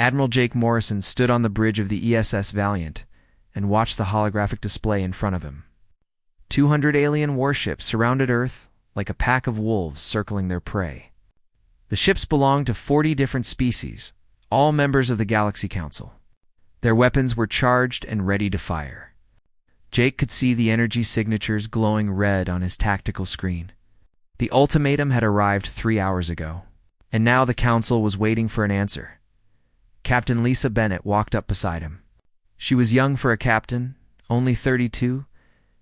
Admiral Jake Morrison stood on the bridge of the ESS Valiant and watched the holographic display in front of him. 200 alien warships surrounded Earth like a pack of wolves circling their prey. The ships belonged to 40 different species, all members of the Galaxy Council. Their weapons were charged and ready to fire. Jake could see the energy signatures glowing red on his tactical screen. The ultimatum had arrived 3 hours ago, and now the Council was waiting for an answer. Captain Lisa Bennett walked up beside him. She was young for a captain, only 32,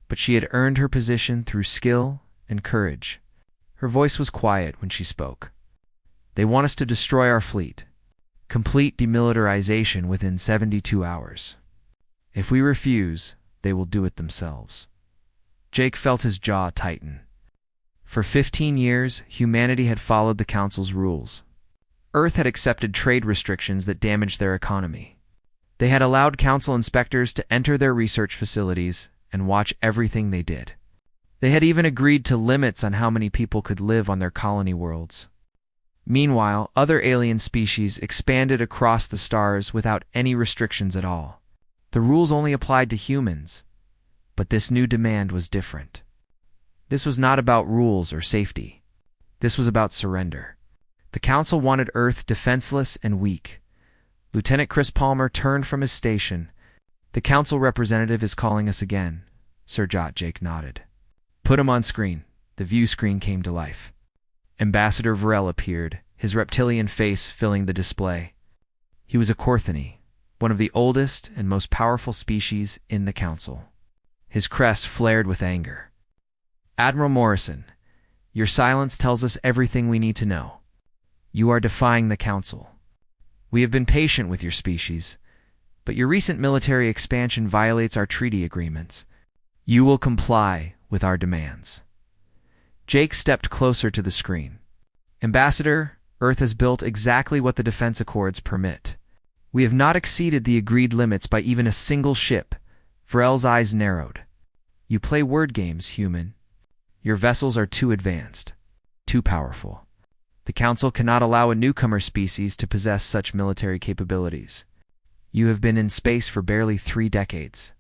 but she had earned her position through skill and courage. Her voice was quiet when she spoke. They want us to destroy our fleet. Complete demilitarization within 72 hours. If we refuse, they will do it themselves. Jake felt his jaw tighten. For 15 years, humanity had followed the Council's rules. Earth had accepted trade restrictions that damaged their economy. They had allowed Council inspectors to enter their research facilities and watch everything they did. They had even agreed to limits on how many people could live on their colony worlds. Meanwhile, other alien species expanded across the stars without any restrictions at all. The rules only applied to humans, but this new demand was different. This was not about rules or safety. This was about surrender. The Council wanted Earth defenseless and weak. Lieutenant Chris Palmer turned from his station. "The Council representative is calling us again." Sir Jake nodded. "Put him on screen." The view screen came to life. Ambassador Varel appeared, his reptilian face filling the display. He was a Korthani, one of the oldest and most powerful species in the Council. His crest flared with anger. "Admiral Morrison, your silence tells us everything we need to know. You are defying the Council. We have been patient with your species, but your recent military expansion violates our treaty agreements. You will comply with our demands." Jake stepped closer to the screen. "Ambassador, Earth has built exactly what the defense accords permit. We have not exceeded the agreed limits by even a single ship." Varel's eyes narrowed. "You play word games, human. Your vessels are too advanced, too powerful. The Council cannot allow a newcomer species to possess such military capabilities. You have been in space for barely 3 decades.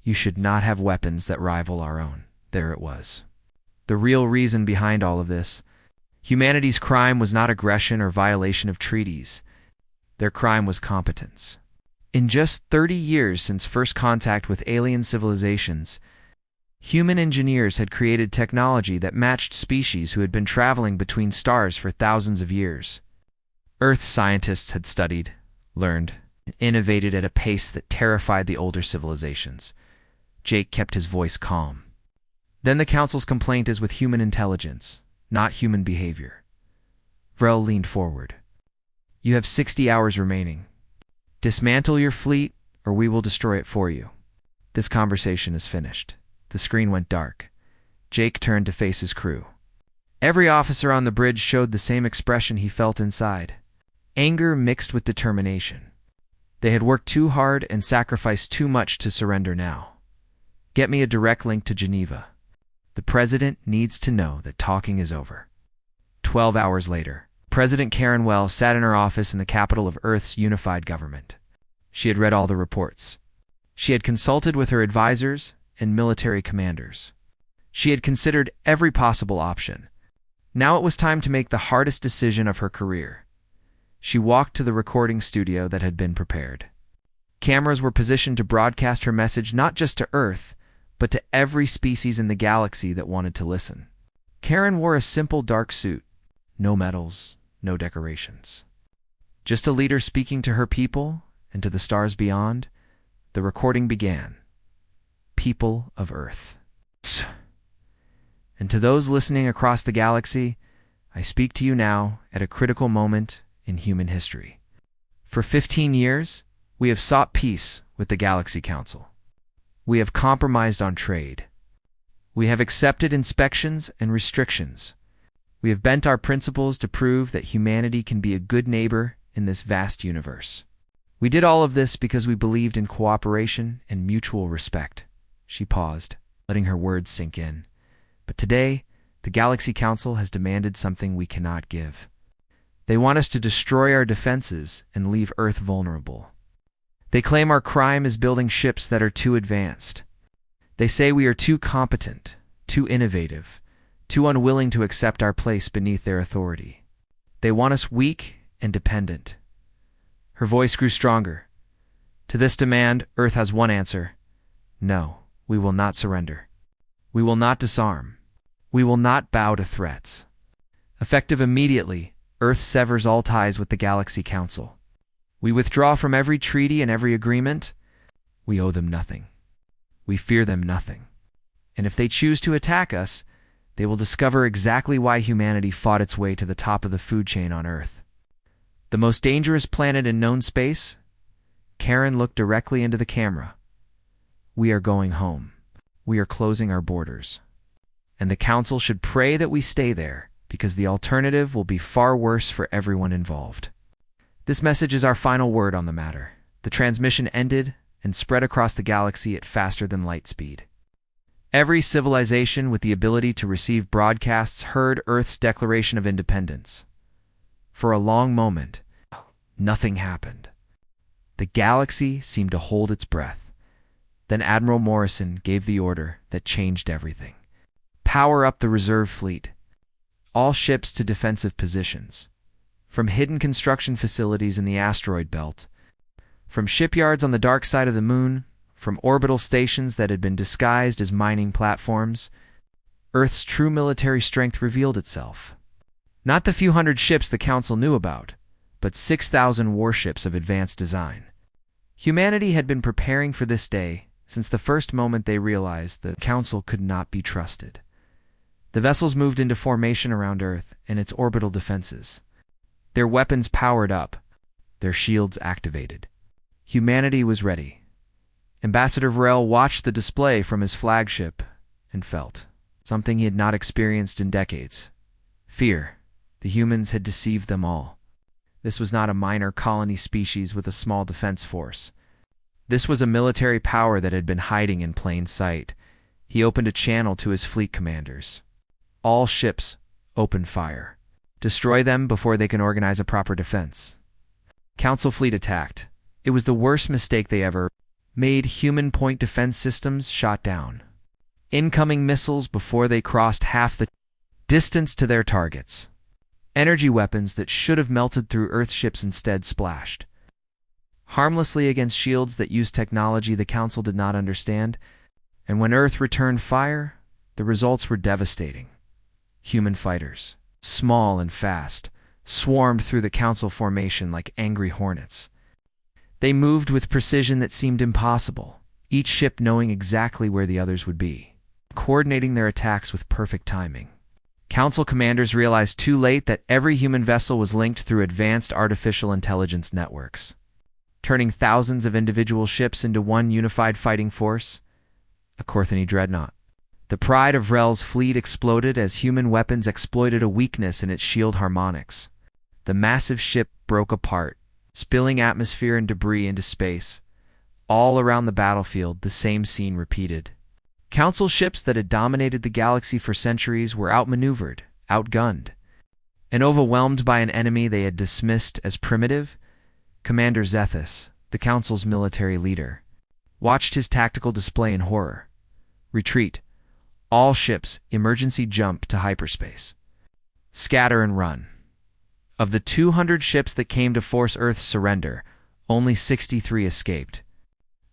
You should not have weapons that rival our own." There it was. The real reason behind all of this. Humanity's crime was not aggression or violation of treaties. Their crime was competence. In just 30 years since first contact with alien civilizations, human engineers had created technology that matched species who had been traveling between stars for thousands of years. Earth scientists had studied, learned, and innovated at a pace that terrified the older civilizations. Jake kept his voice calm. "Then the Council's complaint is with human intelligence, not human behavior." Varel leaned forward. "You have 60 hours remaining. Dismantle your fleet, or we will destroy it for you. This conversation is finished." The screen went dark. Jake turned to face his crew. Every officer on the bridge showed the same expression he felt inside. Anger mixed with determination. They had worked too hard and sacrificed too much to surrender now. "Get me a direct link to Geneva. The President needs to know that talking is over." 12 hours later, President Karen Wells sat in her office in the capital of Earth's unified government. She had read all the reports. She had consulted with her advisors and military commanders. She had considered every possible option. Now it was time to make the hardest decision of her career. She walked to the recording studio that had been prepared. Cameras were positioned to broadcast her message not just to Earth, but to every species in the galaxy that wanted to listen. Karen wore a simple dark suit. No medals, no decorations. Just a leader speaking to her people and to the stars beyond. The recording began. "People of Earth. And to those listening across the galaxy, I speak to you now at a critical moment in human history. For 15 years, we have sought peace with the Galaxy Council. We have compromised on trade. We have accepted inspections and restrictions. We have bent our principles to prove that humanity can be a good neighbor in this vast universe. We did all of this because we believed in cooperation and mutual respect." She paused, letting her words sink in. "But today, the Galaxy Council has demanded something we cannot give. They want us to destroy our defenses and leave Earth vulnerable. They claim our crime is building ships that are too advanced. They say we are too competent, too innovative, too unwilling to accept our place beneath their authority. They want us weak and dependent. Her voice grew stronger. To this demand, Earth has one answer. No, we will not surrender. We will not disarm. We will not bow to threats. Effective immediately, Earth severs all ties with the Galaxy Council. We withdraw from every treaty and every agreement. We owe them nothing. We fear them nothing. And if they choose to attack us, they will discover exactly why humanity fought its way to the top of the food chain on Earth. The most dangerous planet in known space? Karen looked directly into the camera. We are going home. We are closing our borders. And the Council should pray that we stay there, because the alternative will be far worse for everyone involved. This message is our final word on the matter. The transmission ended and spread across the galaxy at faster than light speed. Every civilization with the ability to receive broadcasts heard Earth's declaration of independence. For a long moment, nothing happened. The galaxy seemed to hold its breath. Then Admiral Morrison gave the order that changed everything. Power up the reserve fleet. All ships to defensive positions. From hidden construction facilities in the asteroid belt. From shipyards on the dark side of the moon. From orbital stations that had been disguised as mining platforms. Earth's true military strength revealed itself. Not the few hundred ships the Council knew about, but 6,000 warships of advanced design. Humanity had been preparing for this day since the first moment they realized the Council could not be trusted. The vessels moved into formation around Earth and its orbital defenses. Their weapons powered up, their shields activated. Humanity was ready. Ambassador Varel watched the display from his flagship and felt something he had not experienced in decades. Fear. The humans had deceived them all. This was not a minor colony species with a small defense force. This was a military power that had been hiding in plain sight. He opened a channel to his fleet commanders. All ships, open fire. Destroy them before they can organize a proper defense. Council fleet attacked. It was the worst mistake they ever made. Human point defense systems shot down. Incoming missiles before they crossed half the distance to their targets. Energy weapons that should have melted through Earth ships instead splashed harmlessly against shields that used technology the Council did not understand, and when Earth returned fire, the results were devastating. Human fighters, small and fast, swarmed through the Council formation like angry hornets. They moved with precision that seemed impossible, each ship knowing exactly where the others would be, coordinating their attacks with perfect timing. Council commanders realized too late that every human vessel was linked through advanced artificial intelligence networks, turning thousands of individual ships into one unified fighting force, a Corthany dreadnought. The pride of Rel's fleet exploded as human weapons exploited a weakness in its shield harmonics. The massive ship broke apart, spilling atmosphere and debris into space. All around the battlefield, the same scene repeated. Council ships that had dominated the galaxy for centuries were outmaneuvered, outgunned, and overwhelmed by an enemy they had dismissed as primitive. Commander Zethus, the Council's military leader, watched his tactical display in horror. Retreat. All ships, emergency jump to hyperspace. Scatter and run. Of the 200 ships that came to force Earth's surrender, only 63 escaped.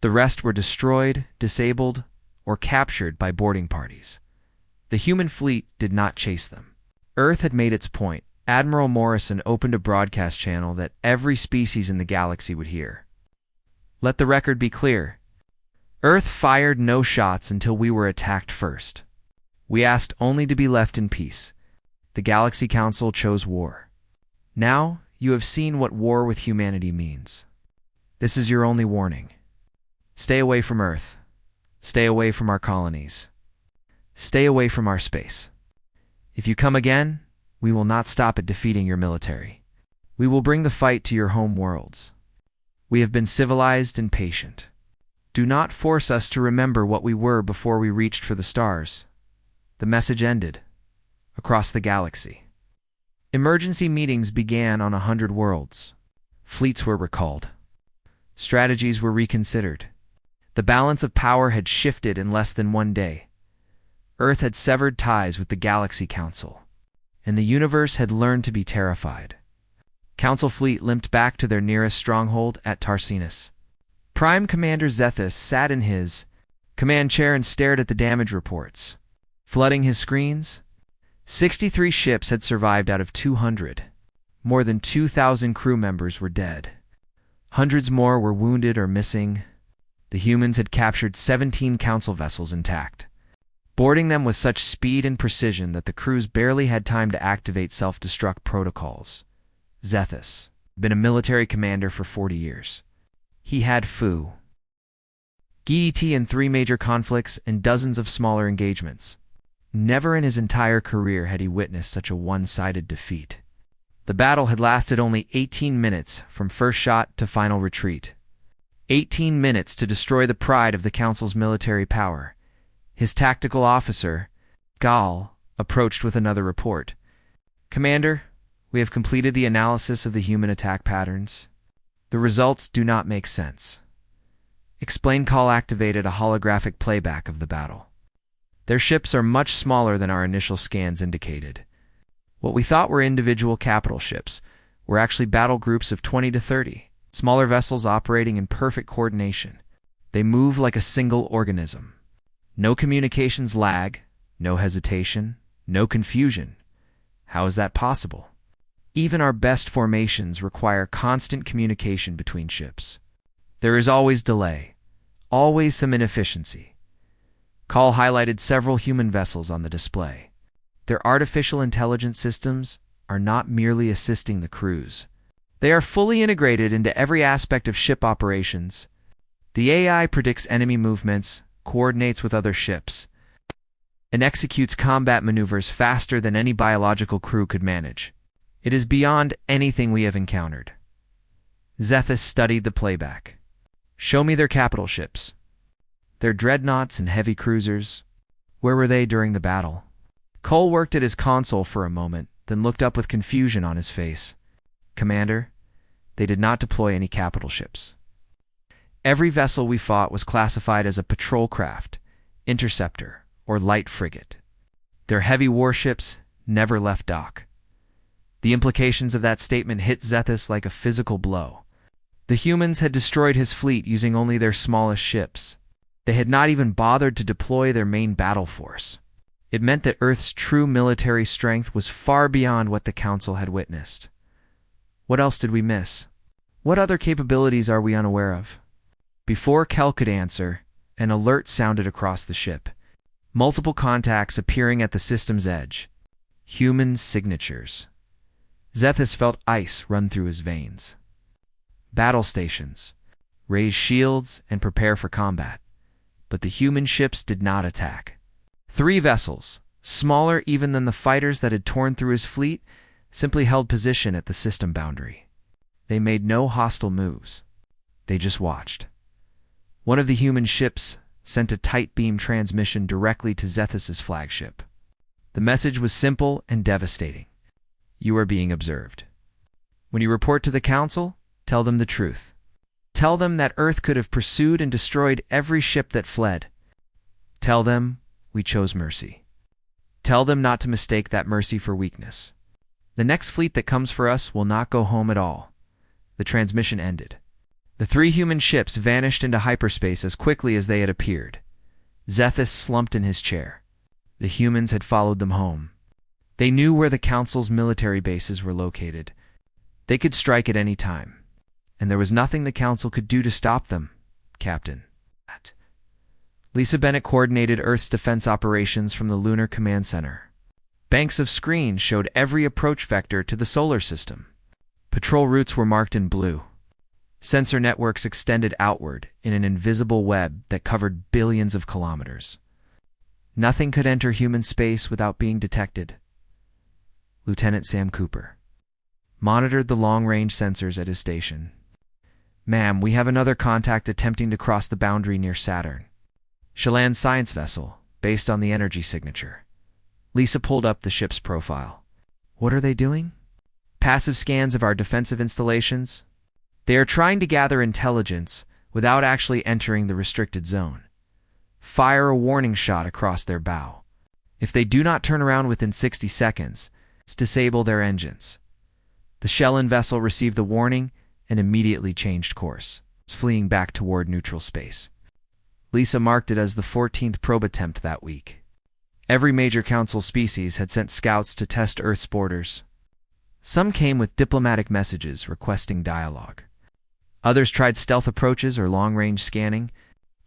The rest were destroyed, disabled, or captured by boarding parties. The human fleet did not chase them. Earth had made its point. Admiral Morrison opened a broadcast channel that every species in the galaxy would hear. Let the record be clear. Earth fired no shots until we were attacked first. We asked only to be left in peace. The Galaxy Council chose war. Now you have seen what war with humanity means. This is your only warning. Stay away from Earth. Stay away from our colonies. Stay away from our space. If you come again, we will not stop at defeating your military. We will bring the fight to your home worlds. We have been civilized and patient. Do not force us to remember what we were before we reached for the stars. The message ended. Across the galaxy. Emergency meetings began on 100 worlds. Fleets were recalled. Strategies were reconsidered. The balance of power had shifted in less than one day. Earth had severed ties with the Galaxy Council, and the universe had learned to be terrified. Council fleet limped back to their nearest stronghold at Tarsinus. Prime Commander Zethus sat in his command chair and stared at the damage reports. Flooding his screens, 63 ships had survived out of 200. More than 2,000 crew members were dead. Hundreds more were wounded or missing. The humans had captured 17 council vessels intact, boarding them with such speed and precision that the crews barely had time to activate self-destruct protocols. Zethus had been a military commander for 40 years. He had GET in 3 major conflicts and dozens of smaller engagements. Never in his entire career had he witnessed such a one-sided defeat. The battle had lasted only 18 minutes from first shot to final retreat. 18 minutes to destroy the pride of the Council's military power. His tactical officer, Gal, approached with another report. "Commander, we have completed the analysis of the human attack patterns. The results do not make sense." Explain Call activated a holographic playback of the battle. "Their ships are much smaller than our initial scans indicated. What we thought were individual capital ships were actually battle groups of 20 to 30, smaller vessels operating in perfect coordination. They move like a single organism. No communications lag, no hesitation, no confusion. How is that possible? Even our best formations require constant communication between ships. There is always delay, always some inefficiency." Call highlighted several human vessels on the display. Their artificial intelligence systems are not merely assisting the crews. They are fully integrated into every aspect of ship operations. The AI predicts enemy movements, coordinates with other ships, and executes combat maneuvers faster than any biological crew could manage. It is beyond anything we have encountered. Zethus studied the playback. "Show me their capital ships. Their dreadnoughts and heavy cruisers. Where were they during the battle?" Cole worked at his console for a moment, then looked up with confusion on his face. "Commander, they did not deploy any capital ships. Every vessel we fought was classified as a patrol craft, interceptor, or light frigate. Their heavy warships never left dock." The implications of that statement hit Zethus like a physical blow. The humans had destroyed his fleet using only their smallest ships. They had not even bothered to deploy their main battle force. It meant that Earth's true military strength was far beyond what the Council had witnessed. What else did we miss? What other capabilities are we unaware of? Before Kel could answer, an alert sounded across the ship. Multiple contacts appearing at the system's edge. Human signatures. Zethus felt ice run through his veins. Battle stations. Raise shields and prepare for combat. But the human ships did not attack. 3 vessels, smaller even than the fighters that had torn through his fleet, simply held position at the system boundary. They made no hostile moves. They just watched. One of the human ships sent a tight beam transmission directly to Zethus's flagship. The message was simple and devastating. "You are being observed. When you report to the Council, tell them the truth. Tell them that Earth could have pursued and destroyed every ship that fled. Tell them we chose mercy. Tell them not to mistake that mercy for weakness. The next fleet that comes for us will not go home at all." The transmission ended. The 3 human ships vanished into hyperspace as quickly as they had appeared. Zethus slumped in his chair. The humans had followed them home. They knew where the Council's military bases were located. They could strike at any time. And there was nothing the Council could do to stop them, Captain. Lisa Bennett coordinated Earth's defense operations from the Lunar Command Center. Banks of screens showed every approach vector to the solar system. Patrol routes were marked in blue. Sensor networks extended outward in an invisible web that covered billions of kilometers. Nothing could enter human space without being detected. Lieutenant Sam Cooper monitored the long-range sensors at his station. "Ma'am, we have another contact attempting to cross the boundary near Saturn. Chelan's science vessel, based on the energy signature." Lisa pulled up the ship's profile. "What are they doing?" Passive scans of our defensive installations. They are trying to gather intelligence without actually entering the restricted zone. Fire a warning shot across their bow. If they do not turn around within 60 seconds, disable their engines. The Shellen vessel received the warning and immediately changed course, fleeing back toward neutral space. Lisa marked it as the 14th probe attempt that week. Every major Council species had sent scouts to test Earth's borders. Some came with diplomatic messages requesting dialogue. Others tried stealth approaches or long-range scanning.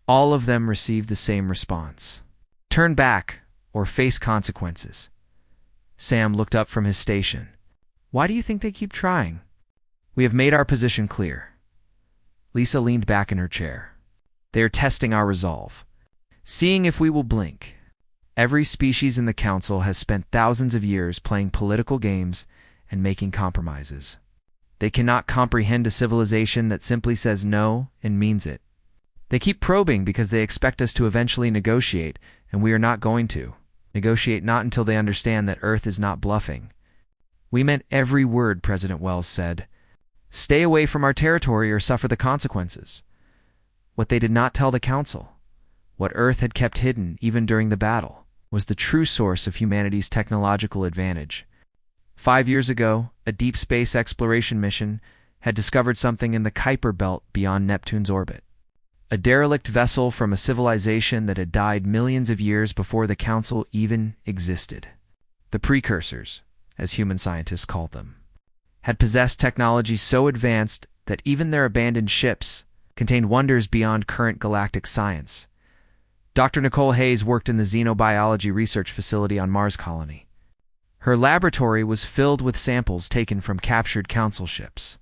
All of them received the same response: turn back or face consequences. Sam looked up from his station. Why do you think they keep trying? We have made our position clear. Lisa leaned back in her chair. They are testing our resolve, seeing if we will blink. Every species in the Council has spent thousands of years playing political games and making compromises. They cannot comprehend a civilization that simply says no and means it. They keep probing because they expect us to eventually negotiate, and we are not going to. Negotiate not until they understand that Earth is not bluffing. We meant every word, President Wells said. Stay away from our territory or suffer the consequences. What they did not tell the Council, what Earth had kept hidden even during the battle, was the true source of humanity's technological advantage. 5 years ago, a deep space exploration mission had discovered something in the Kuiper Belt beyond Neptune's orbit. A derelict vessel from a civilization that had died millions of years before the Council even existed. The precursors, as human scientists called them, had possessed technology so advanced that even their abandoned ships contained wonders beyond current galactic science. Dr. Nicole Hayes worked in the xenobiology research facility on Mars Colony. Her laboratory was filled with samples taken from captured Council ships,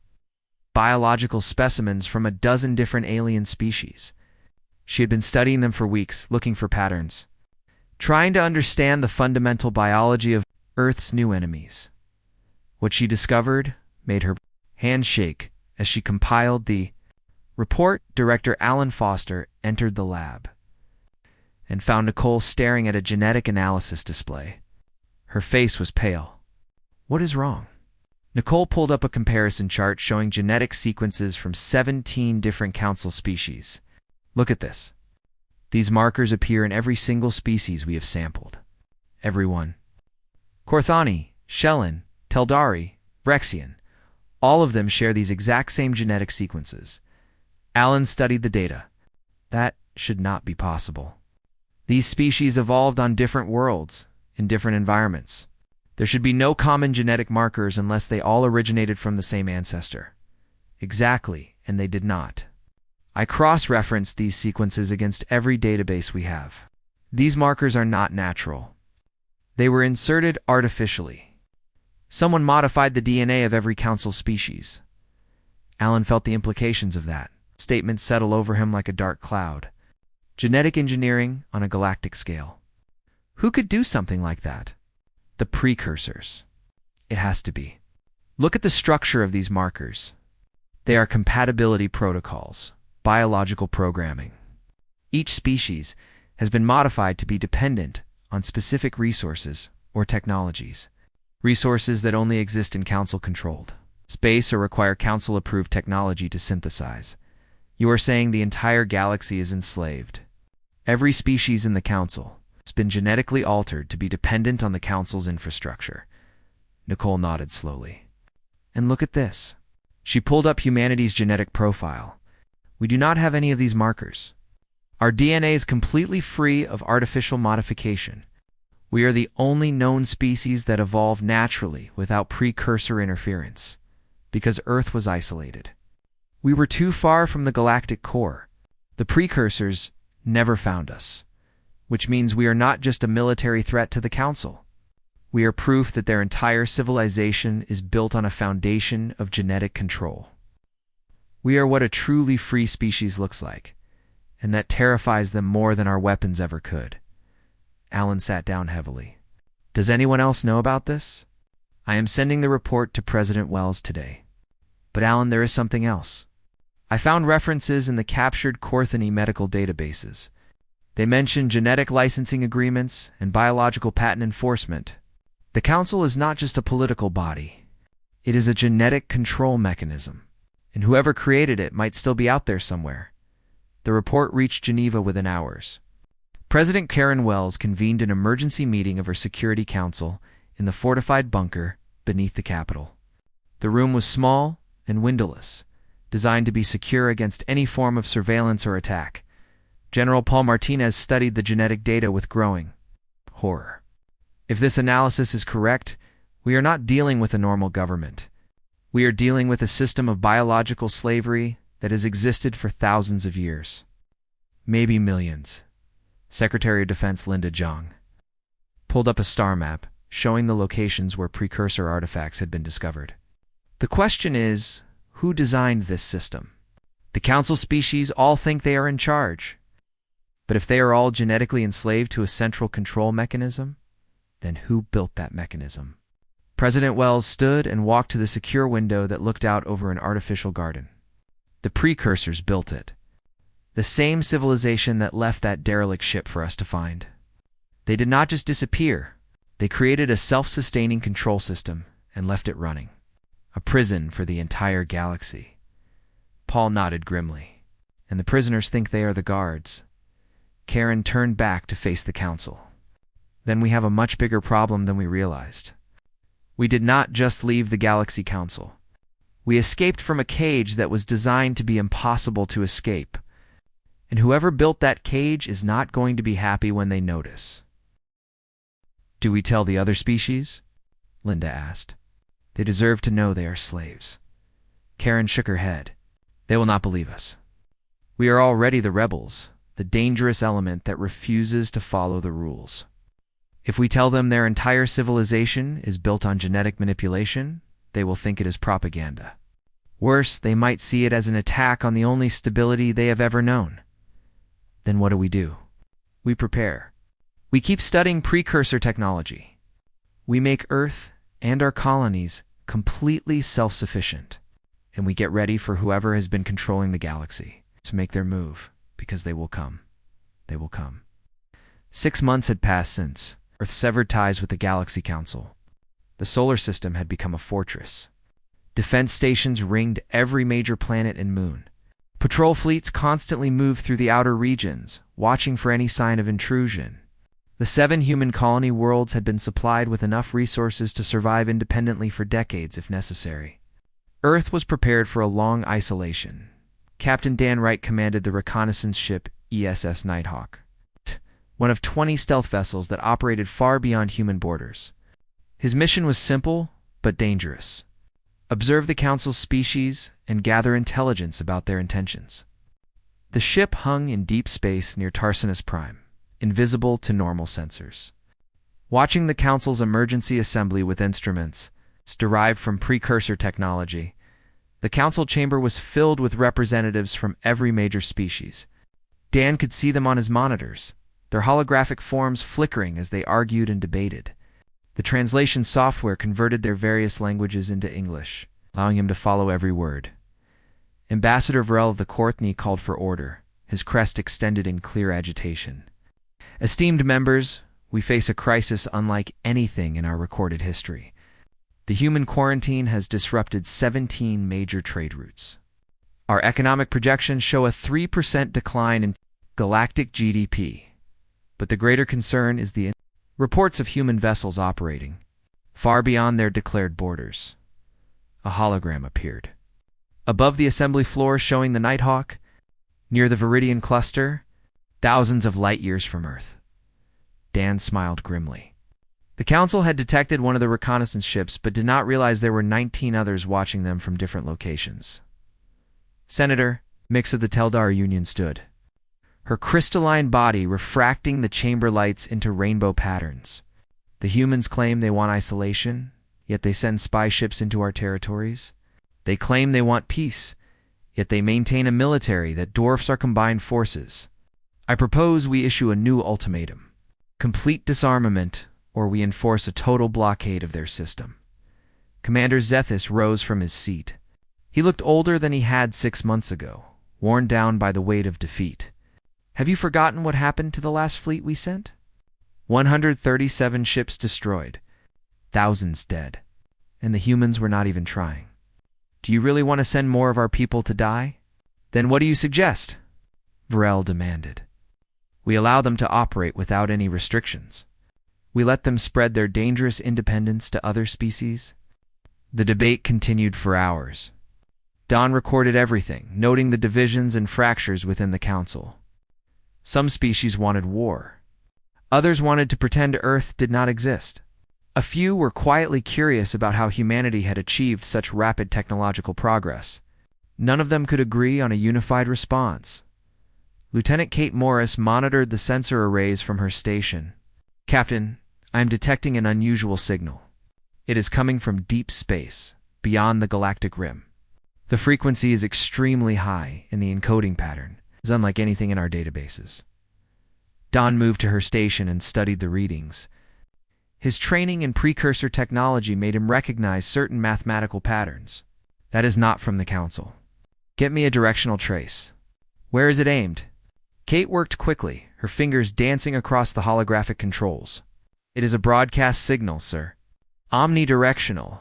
biological specimens from a dozen different alien species. She had been studying them for weeks, looking for patterns, trying to understand the fundamental biology of Earth's new enemies. What she discovered made her hand shake as she compiled the report. Director Alan Foster entered the lab and found Nicole staring at a genetic analysis display. Her face was pale. What is wrong? Nicole pulled up a comparison chart showing genetic sequences from 17 different Council species. Look at this. These markers appear in every single species we have sampled. Every one. Korthani, Shellen, Teldari, Rexian. All of them share these exact same genetic sequences. Alan studied the data. That should not be possible. These species evolved on different worlds, in different environments. There should be no common genetic markers unless they all originated from the same ancestor. Exactly, and they did not. I cross-referenced these sequences against every database we have. These markers are not natural. They were inserted artificially. Someone modified the DNA of every Council species. Alan felt the implications of that. Statements settled over him like a dark cloud. Genetic engineering on a galactic scale. Who could do something like that? The precursors. It has to be. Look at the structure of these markers. They are compatibility protocols, biological programming. Each species has been modified to be dependent on specific resources or technologies. Resources that only exist in Council-controlled space or require Council-approved technology to synthesize. You are saying the entire galaxy is enslaved. Every species in the Council has been genetically altered to be dependent on the Council's infrastructure. Nicole nodded slowly. And look at this. She pulled up humanity's genetic profile. We do not have any of these markers. Our DNA is completely free of artificial modification. We are the only known species that evolved naturally without precursor interference, because Earth was isolated. We were too far from the galactic core. The precursors never found us, which means we are not just a military threat to the Council. We are proof that their entire civilization is built on a foundation of genetic control. We are what a truly free species looks like, and that terrifies them more than our weapons ever could. Alan sat down heavily. Does anyone else know about this? I am sending the report to President Wells today. But Alan, there is something else. I found references in the captured Korthani medical databases. They mention genetic licensing agreements and biological patent enforcement. The Council is not just a political body. It is a genetic control mechanism, and whoever created it might still be out there somewhere. The report reached Geneva within hours. President Karen Wells convened an emergency meeting of her Security Council in the fortified bunker beneath the Capitol. The room was small and windowless, designed to be secure against any form of surveillance or attack. General Paul Martinez studied the genetic data with growing horror. If this analysis is correct, we are not dealing with a normal government. We are dealing with a system of biological slavery that has existed for thousands of years. Maybe millions. Secretary of Defense Linda Zhang pulled up a star map showing the locations where precursor artifacts had been discovered. The question is, who designed this system? The council species all think they are in charge. But if they are all genetically enslaved to a central control mechanism, then who built that mechanism? President Wells stood and walked to the secure window that looked out over an artificial garden. The precursors built it. The same civilization that left that derelict ship for us to find. They did not just disappear. They created a self-sustaining control system and left it running. A prison for the entire galaxy. Paul nodded grimly. And the prisoners think they are the guards. Karen turned back to face the council. Then we have a much bigger problem than we realized. We did not just leave the Galaxy Council. We escaped from a cage that was designed to be impossible to escape. And whoever built that cage is not going to be happy when they notice. Do we tell the other species? Linda asked. They deserve to know they are slaves. Karen shook her head. They will not believe us. We are already the rebels, the dangerous element that refuses to follow the rules. If we tell them their entire civilization is built on genetic manipulation, they will think it is propaganda. Worse, they might see it as an attack on the only stability they have ever known. Then what do? We prepare. We keep studying precursor technology. We make Earth and our colonies completely self-sufficient, and we get ready for whoever has been controlling the galaxy to make their move, because they will come. They will come. 6 months had passed since Earth severed ties with the Galaxy Council. The solar system had become a fortress. Defense stations ringed every major planet and moon. Patrol fleets constantly moved through the outer regions, watching for any sign of intrusion. The 7 human colony worlds had been supplied with enough resources to survive independently for decades if necessary. Earth was prepared for a long isolation. Captain Dan Wright commanded the reconnaissance ship ESS Nighthawk, one of 20 stealth vessels that operated far beyond human borders. His mission was simple, but dangerous. Observe the Council's species and gather intelligence about their intentions. The ship hung in deep space near Tarsinus Prime, invisible to normal sensors. Watching the Council's emergency assembly with instruments derived from precursor technology, the Council chamber was filled with representatives from every major species. Dan could see them on his monitors, their holographic forms flickering as they argued and debated. The translation software converted their various languages into English, allowing him to follow every word. Ambassador Varel of the Courtney called for order, his crest extended in clear agitation. Esteemed members, we face a crisis unlike anything in our recorded history. The human quarantine has disrupted 17 major trade routes. Our economic projections show a 3% decline in galactic GDP. But the greater concern is the reports of human vessels operating far beyond their declared borders. A hologram appeared above the assembly floor showing the Nighthawk, near the Viridian cluster, thousands of light years from Earth. Dan smiled grimly. The Council had detected one of the reconnaissance ships but did not realize there were 19 others watching them from different locations. Senator Mix of the Teldar Union stood, her crystalline body refracting the chamber lights into rainbow patterns. The humans claim they want isolation, yet they send spy ships into our territories. They claim they want peace, yet they maintain a military that dwarfs our combined forces. I propose we issue a new ultimatum. Complete disarmament, or we enforce a total blockade of their system. Commander Zethus rose from his seat. He looked older than he had 6 months ago, worn down by the weight of defeat. Have you forgotten what happened to the last fleet we sent? 137 ships destroyed, thousands dead, and the humans were not even trying. Do you really want to send more of our people to die? Then what do you suggest? Varel demanded. We allow them to operate without any restrictions. We let them spread their dangerous independence to other species. The debate continued for hours. Don recorded everything, noting the divisions and fractures within the council. Some species wanted war. Others wanted to pretend Earth did not exist. A few were quietly curious about how humanity had achieved such rapid technological progress. None of them could agree on a unified response. Lieutenant Kate Morris monitored the sensor arrays from her station. Captain, I am detecting an unusual signal. It is coming from deep space, beyond the galactic rim. The frequency is extremely high, and the encoding pattern is unlike anything in our databases. Don moved to her station and studied the readings. His training in precursor technology made him recognize certain mathematical patterns. That is not from the Council. Get me a directional trace. Where is it aimed? Kate worked quickly, her fingers dancing across the holographic controls. It is a broadcast signal, sir. Omnidirectional,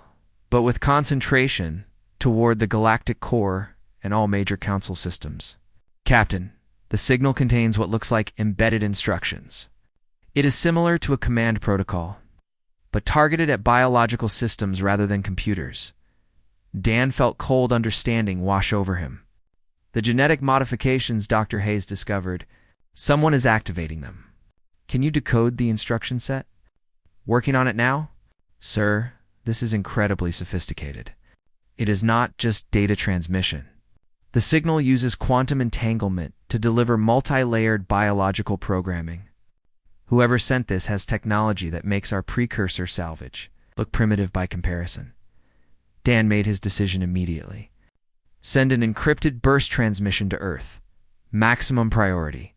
but with concentration toward the galactic core and all major Council systems. Captain, the signal contains what looks like embedded instructions. It is similar to a command protocol, but targeted at biological systems rather than computers. Dan felt cold understanding wash over him. The genetic modifications Dr. Hayes discovered, someone is activating them. Can you decode the instruction set? Working on it now? Sir, this is incredibly sophisticated. It is not just data transmission. The signal uses quantum entanglement to deliver multi-layered biological programming. Whoever sent this has technology that makes our precursor salvage look primitive by comparison. Dan made his decision immediately. Send an encrypted burst transmission to Earth. Maximum priority.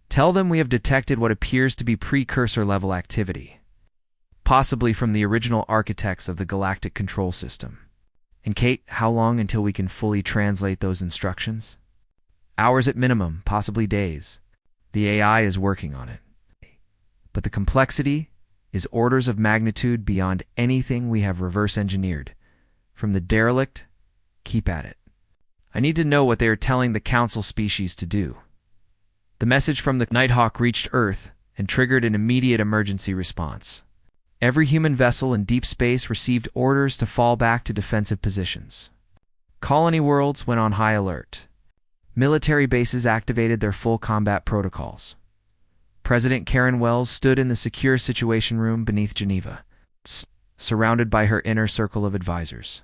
Tell them we have detected what appears to be precursor-level activity, possibly from the original architects of the galactic control system. And Kate, how long until we can fully translate those instructions? Hours at minimum, possibly days. The AI is working on it. But the complexity is orders of magnitude beyond anything we have reverse engineered. From the derelict, keep at it. I need to know what they are telling the Council species to do. The message from the Nighthawk reached Earth and triggered an immediate emergency response. Every human vessel in deep space received orders to fall back to defensive positions. Colony worlds went on high alert. Military bases activated their full combat protocols. President Karen Wells stood in the secure situation room beneath Geneva, surrounded by her inner circle of advisors.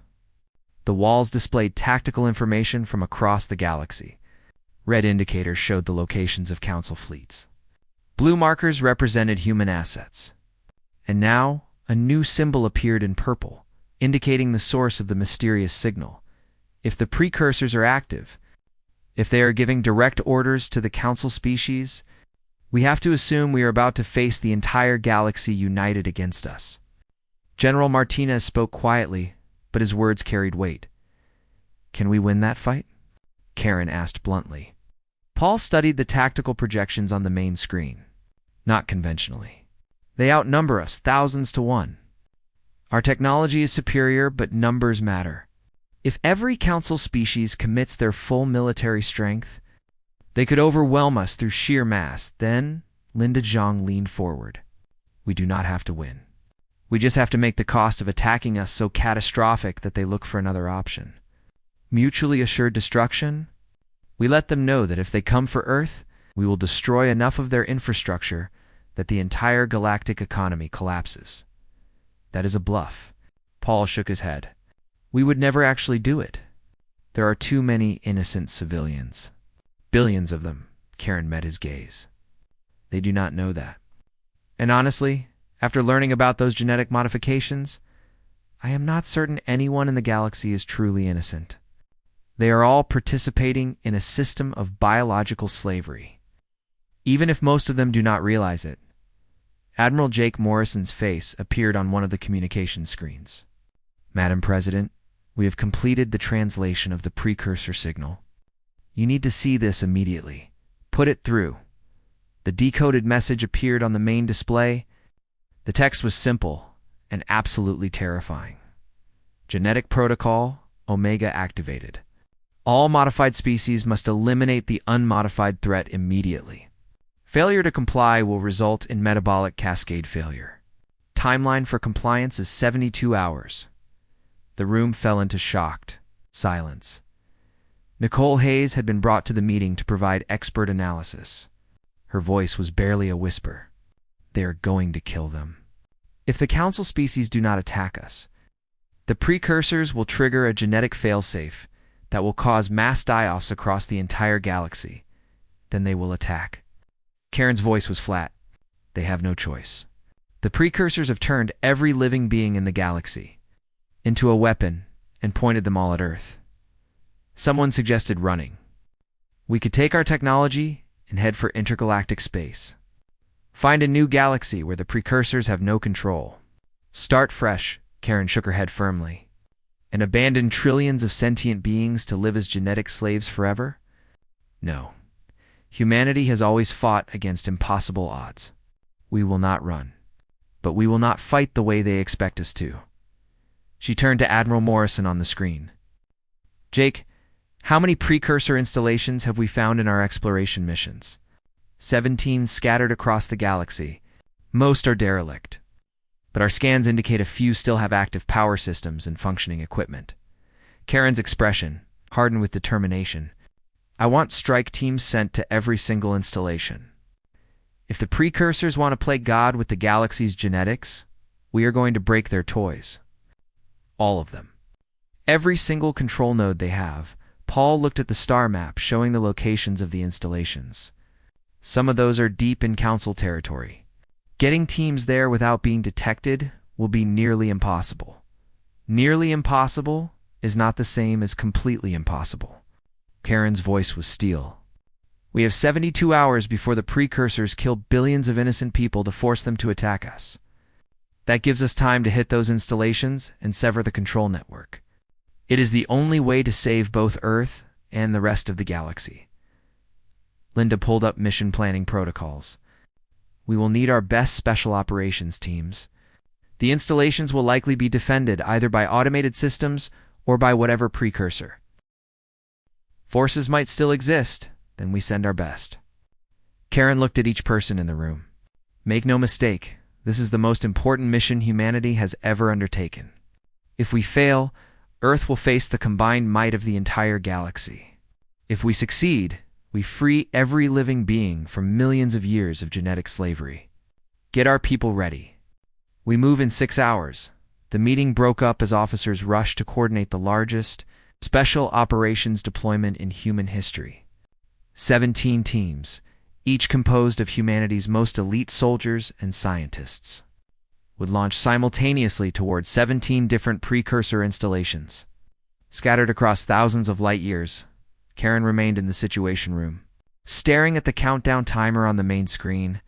The walls displayed tactical information from across the galaxy. Red indicators showed the locations of Council fleets. Blue markers represented human assets. And now, a new symbol appeared in purple, indicating the source of the mysterious signal. If the precursors are active, if they are giving direct orders to the Council species, we have to assume we are about to face the entire galaxy united against us. General Martinez spoke quietly, but his words carried weight. Can we win that fight? Karen asked bluntly. Paul studied the tactical projections on the main screen. Not conventionally. They outnumber us thousands to one. Our technology is superior, but numbers matter. If every Council species commits their full military strength, they could overwhelm us through sheer mass. Then, Linda Zhang leaned forward. We do not have to win. We just have to make the cost of attacking us so catastrophic that they look for another option. Mutually assured destruction? We let them know that if they come for Earth, we will destroy enough of their infrastructure that the entire galactic economy collapses. That is a bluff. Paul shook his head. We would never actually do it. There are too many innocent civilians. Billions of them. Karen met his gaze. They do not know that. And honestly, after learning about those genetic modifications, I am not certain anyone in the galaxy is truly innocent. They are all participating in a system of biological slavery. Even if most of them do not realize it. Admiral Jake Morrison's face appeared on one of the communication screens. Madam President, we have completed the translation of the precursor signal. You need to see this immediately. Put it through. The decoded message appeared on the main display. The text was simple and absolutely terrifying. Genetic Protocol, Omega activated. All modified species must eliminate the unmodified threat immediately. Failure to comply will result in metabolic cascade failure. Timeline for compliance is 72 hours. The room fell into shocked silence. Nicole Hayes had been brought to the meeting to provide expert analysis. Her voice was barely a whisper. They are going to kill them. If the council species do not attack us, the precursors will trigger a genetic failsafe that will cause mass die-offs across the entire galaxy. Then they will attack. Karen's voice was flat. They have no choice. The precursors have turned every living being in the galaxy into a weapon and pointed them all at Earth. Someone suggested running. We could take our technology and head for intergalactic space. Find a new galaxy where the precursors have no control. Start fresh, Karen shook her head firmly. And abandon trillions of sentient beings to live as genetic slaves forever? No. Humanity has always fought against impossible odds. We will not run. But we will not fight the way they expect us to. She turned to Admiral Morrison on the screen. Jake, how many precursor installations have we found in our exploration missions? 17 scattered across the galaxy. Most are derelict. But our scans indicate a few still have active power systems and functioning equipment. Karen's expression, hardened with determination. I want strike teams sent to every single installation. If the precursors want to play God with the galaxy's genetics, we are going to break their toys. All of them. Every single control node they have. Paul looked at the star map showing the locations of the installations. Some of those are deep in council territory. Getting teams there without being detected will be nearly impossible. Nearly impossible is not the same as completely impossible. Karen's voice was steel. We have 72 hours before the precursors kill billions of innocent people to force them to attack us. That gives us time to hit those installations and sever the control network. It is the only way to save both Earth and the rest of the galaxy. Linda pulled up mission planning protocols. We will need our best special operations teams. The installations will likely be defended either by automated systems or by whatever precursor. Forces might still exist, then we send our best. Karen looked at each person in the room. Make no mistake, this is the most important mission humanity has ever undertaken. If we fail, Earth will face the combined might of the entire galaxy. If we succeed, we free every living being from millions of years of genetic slavery. Get our people ready. We move in 6 hours. The meeting broke up as officers rushed to coordinate the largest special operations deployment in human history. 17 teams, each composed of humanity's most elite soldiers and scientists, would launch simultaneously toward 17 different precursor installations. Scattered across thousands of light years, Karen remained in the Situation Room, staring at the countdown timer on the main screen.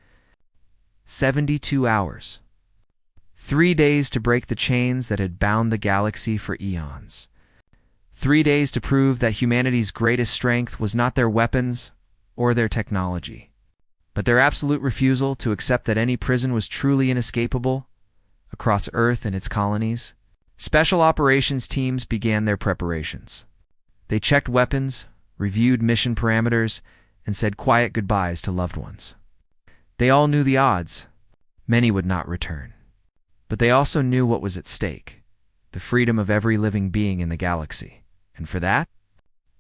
72 hours. 3 days to break the chains that had bound the galaxy for eons. 3 days to prove that humanity's greatest strength was not their weapons or their technology, but their absolute refusal to accept that any prison was truly inescapable across Earth and its colonies. Special operations teams began their preparations. They checked weapons, reviewed mission parameters, and said quiet goodbyes to loved ones. They all knew the odds. Many would not return. But they also knew what was at stake, the freedom of every living being in the galaxy. And for that,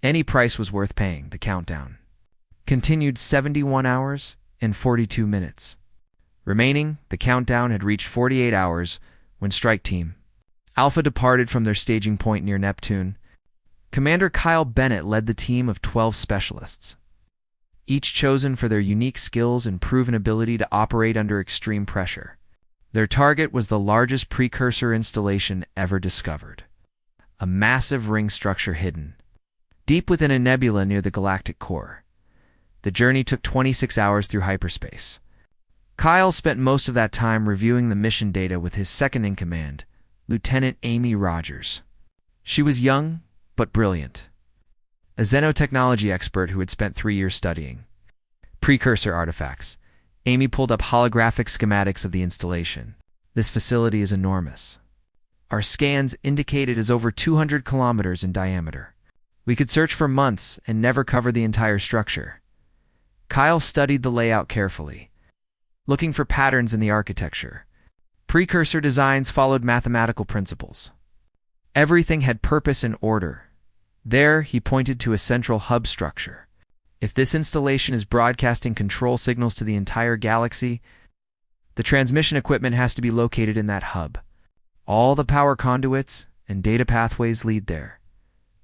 any price was worth paying. The countdown continued 71 hours and 42 minutes. Remaining, the countdown had reached 48 hours when Strike Team Alpha departed from their staging point near Neptune. Commander Kyle Bennett led the team of 12 specialists, each chosen for their unique skills and proven ability to operate under extreme pressure. Their target was the largest precursor installation ever discovered, a massive ring structure hidden deep within a nebula near the galactic core. The journey took 26 hours through hyperspace. Kyle spent most of that time reviewing the mission data with his second-in-command, Lieutenant Amy Rogers. She was young, but brilliant. A xenotechnology expert who had spent 3 years studying precursor artifacts. Amy pulled up holographic schematics of the installation. This facility is enormous. Our scans indicate it is over 200 kilometers in diameter. We could search for months and never cover the entire structure. Kyle studied the layout carefully, looking for patterns in the architecture. Precursor designs followed mathematical principles. Everything had purpose and order. There, he pointed to a central hub structure. If this installation is broadcasting control signals to the entire galaxy, the transmission equipment has to be located in that hub. All the power conduits and data pathways lead there.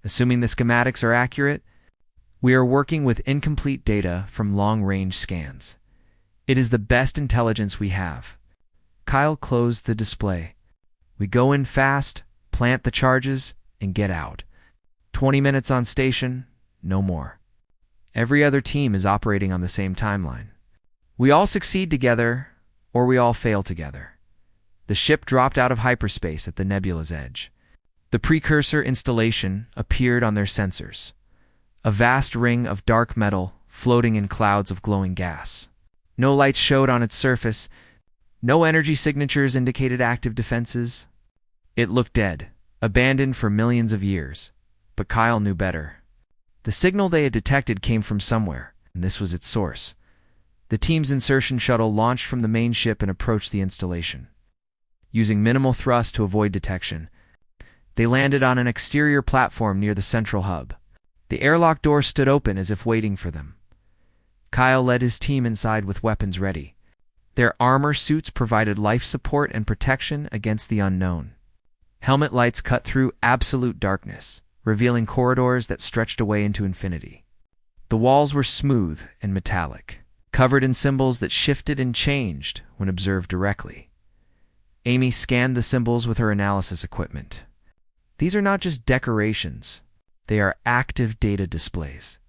Assuming the schematics are accurate, we are working with incomplete data from long-range scans. It is the best intelligence we have. Kyle closed the display. We go in fast, plant the charges, and get out. 20 minutes on station, no more. Every other team is operating on the same timeline. We all succeed together, or we all fail together. The ship dropped out of hyperspace at the nebula's edge. The precursor installation appeared on their sensors. A vast ring of dark metal floating in clouds of glowing gas. No lights showed on its surface. No energy signatures indicated active defenses. It looked dead, abandoned for millions of years. But Kyle knew better. The signal they had detected came from somewhere, and this was its source. The team's insertion shuttle launched from the main ship and approached the installation. Using minimal thrust to avoid detection, they landed on an exterior platform near the central hub. The airlock door stood open as if waiting for them. Kyle led his team inside with weapons ready. Their armor suits provided life support and protection against the unknown. Helmet lights cut through absolute darkness, revealing corridors that stretched away into infinity. The walls were smooth and metallic, covered in symbols that shifted and changed when observed directly. Amy scanned the symbols with her analysis equipment. These are not just decorations. They are active data displays.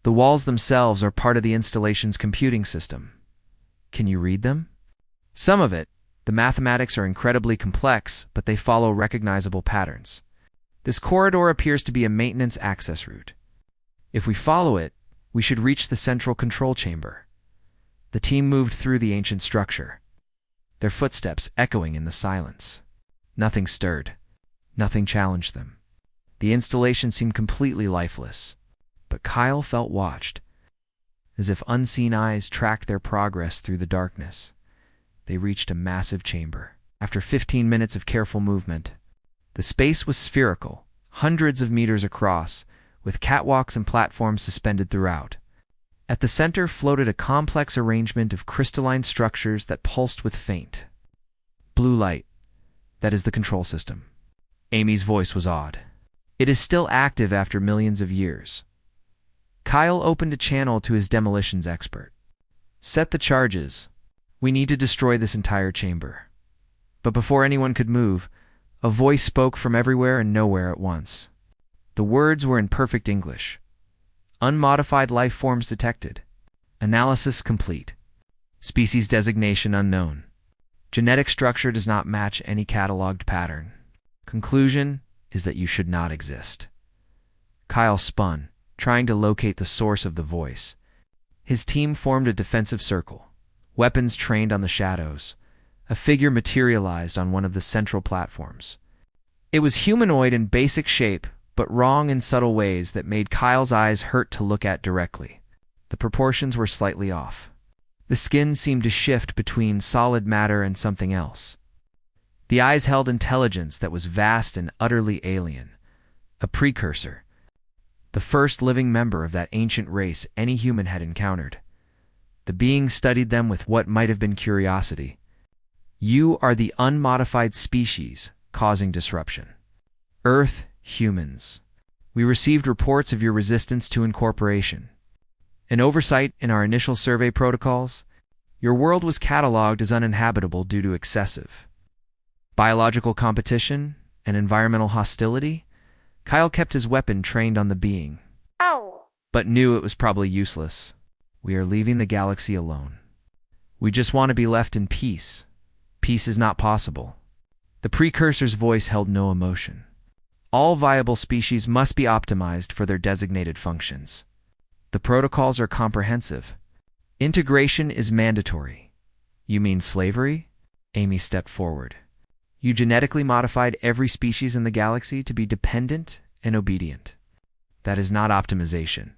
The walls themselves are part of the installation's computing system. Can you read them? Some of it. The mathematics are incredibly complex, but they follow recognizable patterns. This corridor appears to be a maintenance access route. If we follow it, we should reach the central control chamber. The team moved through the ancient structure, their footsteps echoing in the silence. Nothing stirred. Nothing challenged them. The installation seemed completely lifeless, but Kyle felt watched, as if unseen eyes tracked their progress through the darkness. They reached a massive chamber. After 15 minutes of careful movement, the space was spherical, hundreds of meters across, with catwalks and platforms suspended throughout. At the center floated a complex arrangement of crystalline structures that pulsed with faint blue light. That is the control system. Amy's voice was awed. It is still active after millions of years. Kyle opened a channel to his demolitions expert. Set the charges. We need to destroy this entire chamber. But before anyone could move, a voice spoke from everywhere and nowhere at once. The words were in perfect English. Unmodified life forms detected. Analysis complete. Species designation unknown. Genetic structure does not match any cataloged pattern. Conclusion is that you should not exist. Kyle spun, trying to locate the source of the voice. His team formed a defensive circle. Weapons trained on the shadows. A figure materialized on one of the central platforms. It was humanoid in basic shape, but wrong in subtle ways that made Kyle's eyes hurt to look at directly. The proportions were slightly off. The skin seemed to shift between solid matter and something else. The eyes held intelligence that was vast and utterly alien. A precursor. The first living member of that ancient race any human had encountered. The being studied them with what might have been curiosity. You are the unmodified species causing disruption. Earth humans. We received reports of your resistance to incorporation. An oversight in our initial survey protocols. Your world was cataloged as uninhabitable due to excessive biological competition and environmental hostility. Kyle kept his weapon trained on the being, but knew it was probably useless. We are leaving the galaxy alone. We just want to be left in peace. Peace is not possible. The precursor's voice held no emotion. All viable species must be optimized for their designated functions. The protocols are comprehensive. Integration is mandatory. You mean slavery? Amy stepped forward. You genetically modified every species in the galaxy to be dependent and obedient. That is not optimization.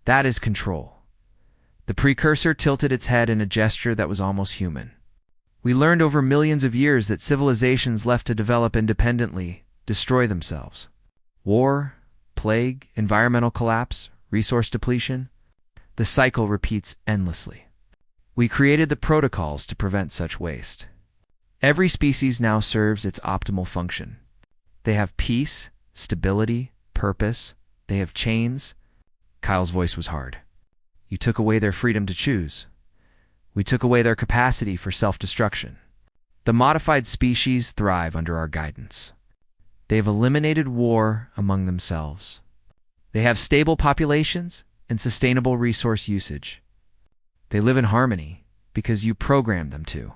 That is control. The precursor tilted its head in a gesture that was almost human. We learned over millions of years that civilizations left to develop independently destroy themselves. War, plague, environmental collapse, resource depletion. The cycle repeats endlessly. We created the protocols to prevent such waste. Every species now serves its optimal function. They have peace, stability, purpose. They have chains. Kyle's voice was hard. You took away their freedom to choose. We took away their capacity for self-destruction. The modified species thrive under our guidance. They have eliminated war among themselves. They have stable populations and sustainable resource usage. They live in harmony because you programmed them to.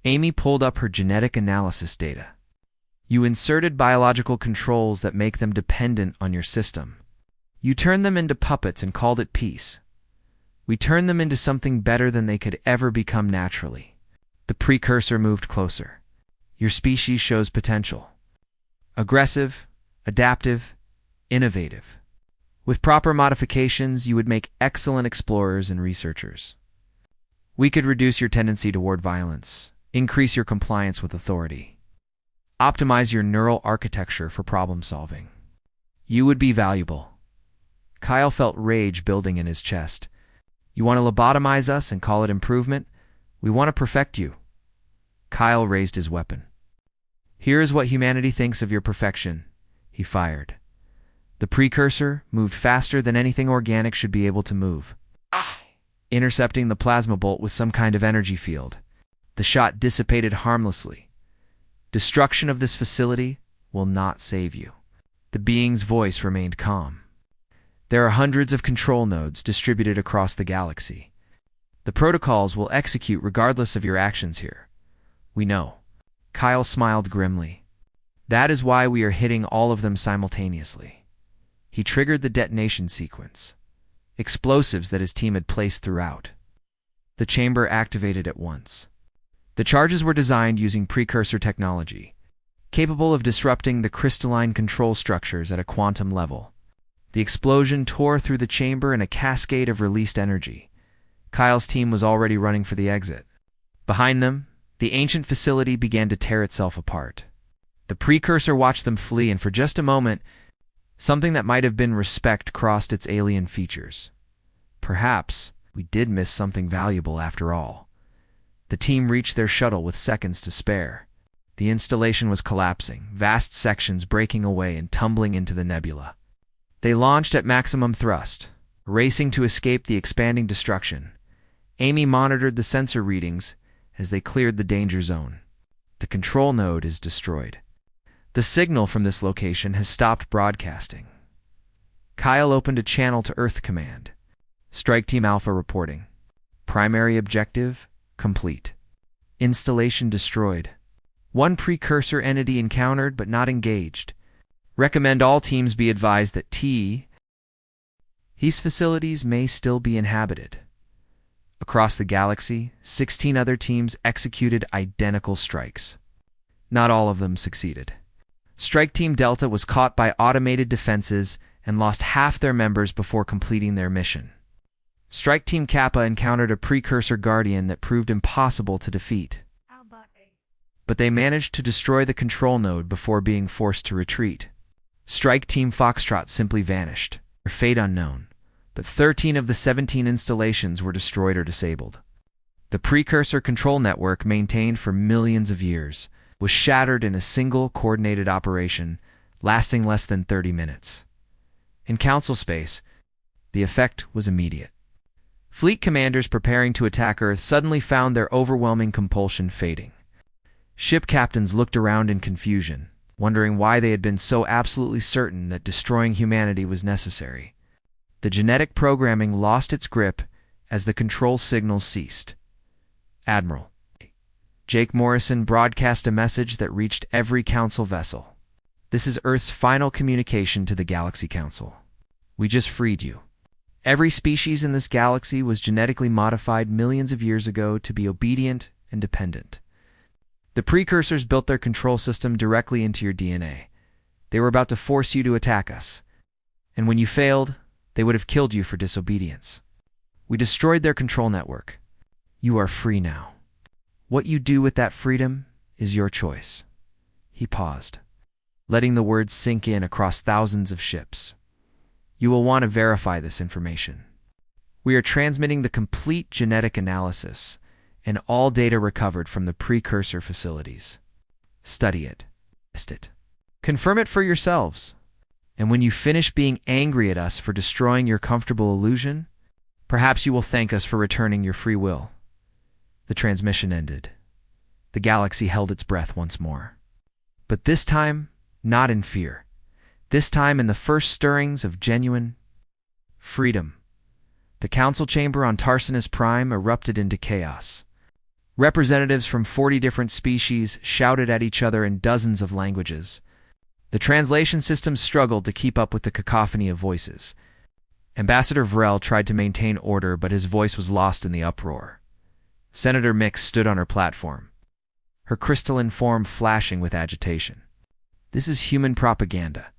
Amy pulled up her genetic analysis data. You inserted biological controls that make them dependent on your system. You turned them into puppets and called it peace. We turned them into something better than they could ever become naturally. The precursor moved closer. Your species shows potential. Aggressive, adaptive, innovative. With proper modifications, you would make excellent explorers and researchers. We could reduce your tendency toward violence, increase your compliance with authority, optimize your neural architecture for problem solving. You would be valuable. Kyle felt rage building in his chest. You want to lobotomize us and call it improvement? We want to perfect you. Kyle raised his weapon. Here is what humanity thinks of your perfection. He fired. The precursor moved faster than anything organic should be able to move, intercepting the plasma bolt with some kind of energy field. The shot dissipated harmlessly. Destruction of this facility will not save you. The being's voice remained calm. There are hundreds of control nodes distributed across the galaxy. The protocols will execute regardless of your actions here. We know. Kyle smiled grimly. That is why we are hitting all of them simultaneously. He triggered the detonation sequence. Explosives that his team had placed throughout. The chamber activated at once. The charges were designed using precursor technology, capable of disrupting the crystalline control structures at a quantum level. The explosion tore through the chamber in a cascade of released energy. Kyle's team was already running for the exit. Behind them, the ancient facility began to tear itself apart. The precursor watched them flee, and for just a moment, something that might have been respect crossed its alien features. Perhaps we did miss something valuable after all. The team reached their shuttle with seconds to spare. The installation was collapsing, vast sections breaking away and tumbling into the nebula. They launched at maximum thrust, racing to escape the expanding destruction. Amy monitored the sensor readings as they cleared the danger zone. The control node is destroyed. The signal from this location has stopped broadcasting. Kyle opened a channel to Earth Command. Strike Team Alpha reporting. Primary objective complete. Installation destroyed. One precursor entity encountered but not engaged. Recommend all teams be advised that these facilities may still be inhabited. Across the galaxy, 16 other teams executed identical strikes. Not all of them succeeded. Strike Team Delta was caught by automated defenses and lost half their members before completing their mission. Strike Team Kappa encountered a precursor guardian that proved impossible to defeat. But they managed to destroy the control node before being forced to retreat. Strike Team Foxtrot simply vanished, their fate unknown, but 13 of the 17 installations were destroyed or disabled. The precursor control network, maintained for millions of years, was shattered in a single coordinated operation, lasting less than 30 minutes. In council space, the effect was immediate. Fleet commanders preparing to attack Earth suddenly found their overwhelming compulsion fading. Ship captains looked around in confusion, wondering why they had been so absolutely certain that destroying humanity was necessary. The genetic programming lost its grip as the control signals ceased. Admiral Jake Morrison broadcast a message that reached every council vessel. This is Earth's final communication to the Galaxy Council. We just freed you. Every species in this galaxy was genetically modified millions of years ago to be obedient and dependent. The precursors built their control system directly into your DNA. They were about to force you to attack us. And when you failed, they would have killed you for disobedience. We destroyed their control network. You are free now. What you do with that freedom is your choice." He paused, letting the words sink in across thousands of ships. "You will want to verify this information. We are transmitting the complete genetic analysis and all data recovered from the precursor facilities. Study it. Test it. Confirm it for yourselves. And when you finish being angry at us for destroying your comfortable illusion, perhaps you will thank us for returning your free will." The transmission ended. The galaxy held its breath once more. But this time, not in fear. This time in the first stirrings of genuine freedom. The council chamber on Tarsinus Prime erupted into chaos. Representatives from 40 different species shouted at each other in dozens of languages. The translation system struggled to keep up with the cacophony of voices. Ambassador Varel tried to maintain order, but his voice was lost in the uproar. Senator Mix stood on her platform, her crystalline form flashing with agitation. "This is human propaganda.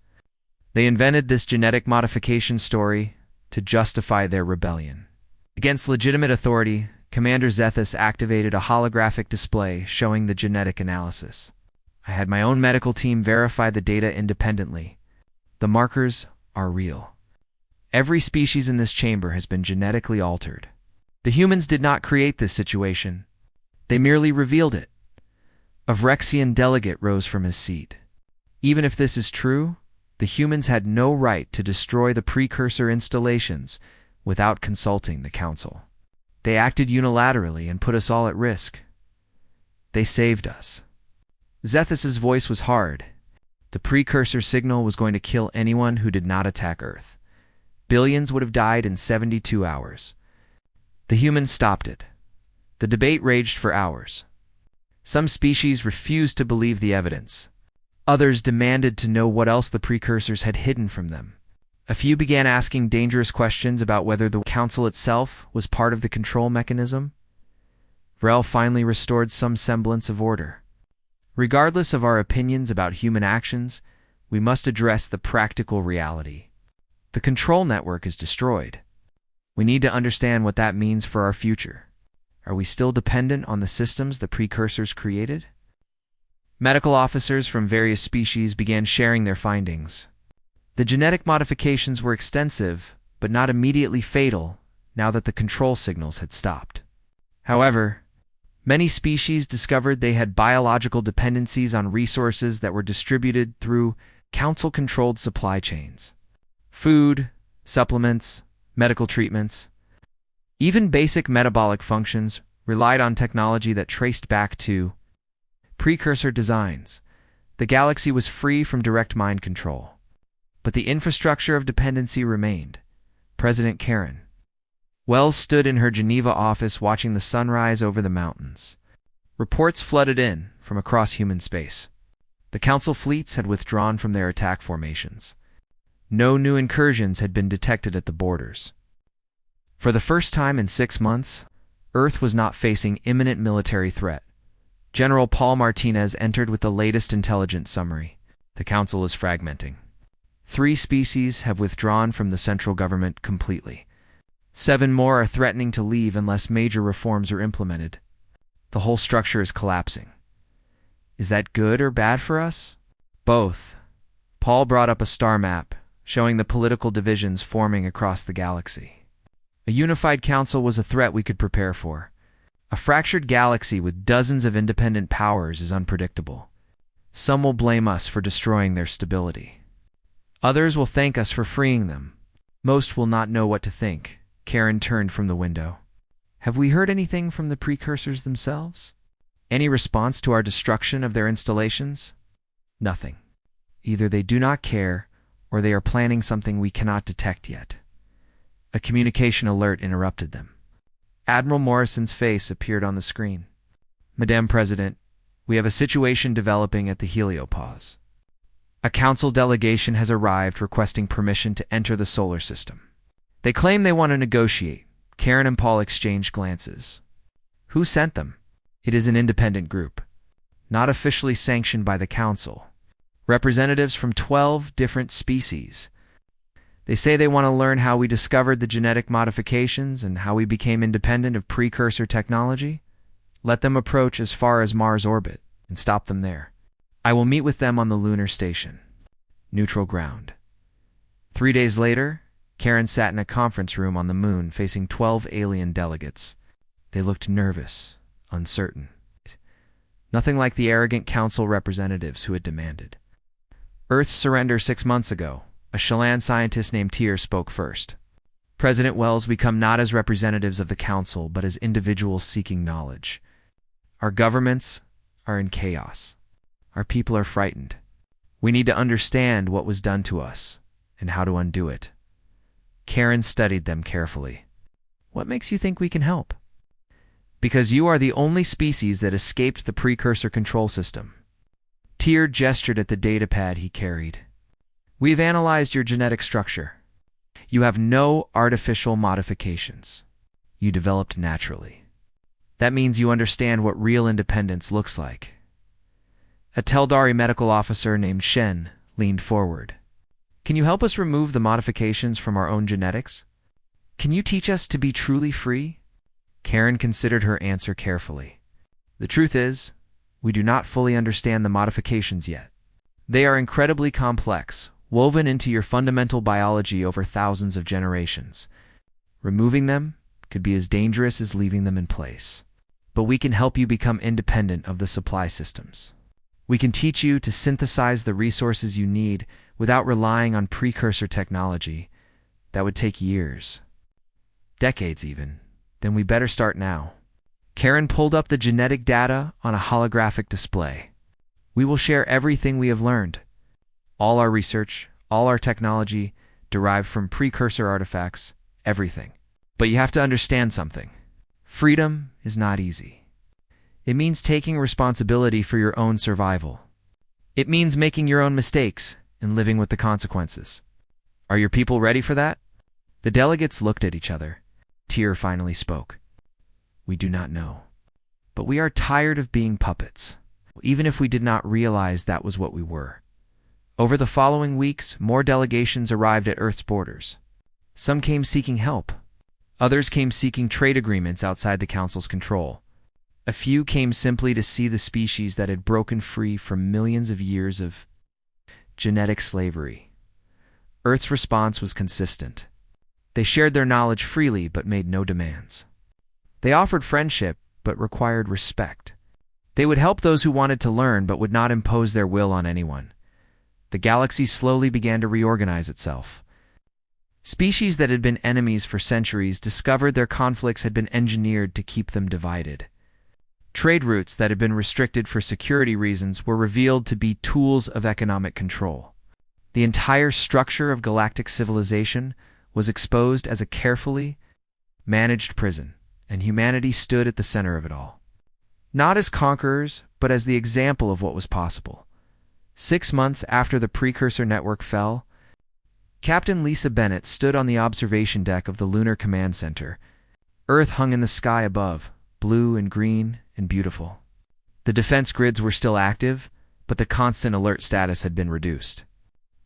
They invented this genetic modification story to justify their rebellion. Against legitimate authority, Commander Zethus activated a holographic display showing the genetic analysis. I had my own medical team verify the data independently. The markers are real. Every species in this chamber has been genetically altered. The humans did not create this situation. They merely revealed it." A Vrexian delegate rose from his seat. "Even if this is true, the humans had no right to destroy the precursor installations without consulting the Council. They acted unilaterally and put us all at risk. They saved us." Zethus's voice was hard. The precursor signal was going to kill anyone who did not attack Earth. Billions would have died in 72 hours. The humans stopped it. The debate raged for hours. Some species refused to believe the evidence. Others demanded to know what else the precursors had hidden from them. A few began asking dangerous questions about whether the Council itself was part of the control mechanism. Vrel finally restored some semblance of order. "Regardless of our opinions about human actions, we must address the practical reality. The control network is destroyed. We need to understand what that means for our future. Are we still dependent on the systems the precursors created?" Medical officers from various species began sharing their findings. The genetic modifications were extensive, but not immediately fatal now that the control signals had stopped. However, many species discovered they had biological dependencies on resources that were distributed through council-controlled supply chains. Food, supplements, medical treatments. Even basic metabolic functions relied on technology that traced back to precursor designs. The galaxy was free from direct mind control. But the infrastructure of dependency remained. President Karen Wells stood in her Geneva office watching the sunrise over the mountains. Reports flooded in from across human space. The Council fleets had withdrawn from their attack formations. No new incursions had been detected at the borders. For the first time in 6 months, Earth was not facing imminent military threat. General Paul Martinez entered with the latest intelligence summary. The Council is fragmenting. 3 species have withdrawn from the central government completely. 7 more are threatening to leave unless major reforms are implemented. The whole structure is collapsing. Is that good or bad for us? Both. Paul brought up a star map, showing the political divisions forming across the galaxy. A unified council was a threat we could prepare for. A fractured galaxy with dozens of independent powers is unpredictable. Some will blame us for destroying their stability. Others will thank us for freeing them. Most will not know what to think. Karen turned from the window. Have we heard anything from the precursors themselves? Any response to our destruction of their installations? Nothing. Either they do not care, or they are planning something we cannot detect yet. A communication alert interrupted them. Admiral Morrison's face appeared on the screen. Madame President, we have a situation developing at the heliopause. A council delegation has arrived requesting permission to enter the solar system. They claim they want to negotiate. Karen and Paul exchanged glances. Who sent them? It is an independent group. not officially sanctioned by the Council. Representatives from 12 different species. They say they want to learn how we discovered the genetic modifications and how we became independent of precursor technology. Let them approach as far as Mars orbit and stop them there. I will meet with them on the lunar station. Neutral ground. 3 days later, Karen sat in a conference room on the moon facing 12 alien delegates. They looked nervous, uncertain. Nothing like the arrogant council representatives who had demanded. Earth's surrender 6 months ago, a Chelan scientist named Tyr spoke first. President Wells, we come not as representatives of the council, but as individuals seeking knowledge. Our governments are in chaos. Our people are frightened. We need to understand what was done to us and how to undo it. Karen studied them carefully. What makes you think we can help? Because you are the only species that escaped the precursor control system. Tyr gestured at the datapad he carried. We've analyzed your genetic structure. You have no artificial modifications. You developed naturally. That means you understand what real independence looks like. A Teldari medical officer named Shen leaned forward. Can you help us remove the modifications from our own genetics? Can you teach us to be truly free? Karen considered her answer carefully. The truth is, we do not fully understand the modifications yet. They are incredibly complex, woven into your fundamental biology over thousands of generations. Removing them could be as dangerous as leaving them in place. But we can help you become independent of the supply systems. We can teach you to synthesize the resources you need without relying on precursor technology. That would take years. Decades even. Then we better start now. Karen pulled up the genetic data on a holographic display. We will share everything we have learned. All our research, all our technology, derived from precursor artifacts, everything. But you have to understand something. Freedom is not easy. It means taking responsibility for your own survival. It means making your own mistakes and living with the consequences. Are your people ready for that? The delegates looked at each other. Tyr finally spoke. We do not know. But we are tired of being puppets, even if we did not realize that was what we were. Over the following weeks, more delegations arrived at Earth's borders. Some came seeking help. Others came seeking trade agreements outside the Council's control. A few came simply to see the species that had broken free from millions of years of genetic slavery. Earth's response was consistent. They shared their knowledge freely but made no demands. They offered friendship but required respect. They would help those who wanted to learn but would not impose their will on anyone. The galaxy slowly began to reorganize itself. Species that had been enemies for centuries discovered their conflicts had been engineered to keep them divided. Trade routes that had been restricted for security reasons were revealed to be tools of economic control. The entire structure of galactic civilization was exposed as a carefully managed prison, and humanity stood at the center of it all. Not as conquerors, but as the example of what was possible. 6 months after the precursor network fell, Captain Lisa Bennett stood on the observation deck of the Lunar Command Center. Earth hung in the sky above, blue and green and beautiful. The defense grids were still active, but the constant alert status had been reduced.